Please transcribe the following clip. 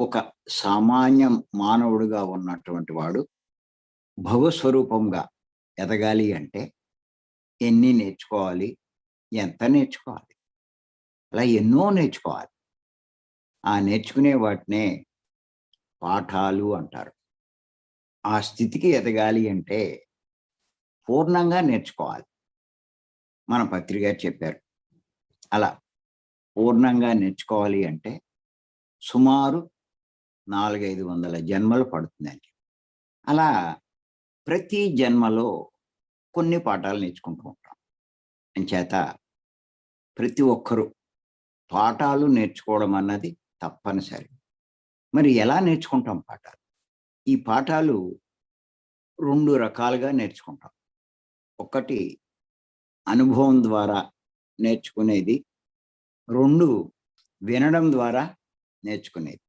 ఒక సామాన్య మానవుడిగా ఉన్నటువంటి వాడు భవస్వరూపంగా ఎదగాలి అంటే ఎన్ని నేర్చుకోవాలి? ఎంత నేర్చుకోవాలి? అలా ఎన్నో నేర్చుకోవాలి. ఆ నేర్చుకునే వాటినే పాఠాలు అంటారు. ఆ స్థితికి ఎదగాలి అంటే పూర్ణంగా నేర్చుకోవాలి. మన పత్రి గారు చెప్పారు. అలా పూర్ణంగా నేర్చుకోవాలి అంటే సుమారు 4, 500 జన్మలు పడుతుందండి. అలా ప్రతి జన్మలో కొన్ని పాఠాలు నేర్చుకుంటూ ఉంటాం. అంచేత ప్రతి ఒక్కరూ పాఠాలు నేర్చుకోవడం అన్నది తప్పనిసరి. మరి ఎలా నేర్చుకుంటాం పాఠాలు? ఈ పాఠాలు 2 రకాలుగా నేర్చుకుంటాం. ఒకటి అనుభవం ద్వారా నేర్చుకునేది. 2 వినడం ద్వారా నేర్చుకునేది.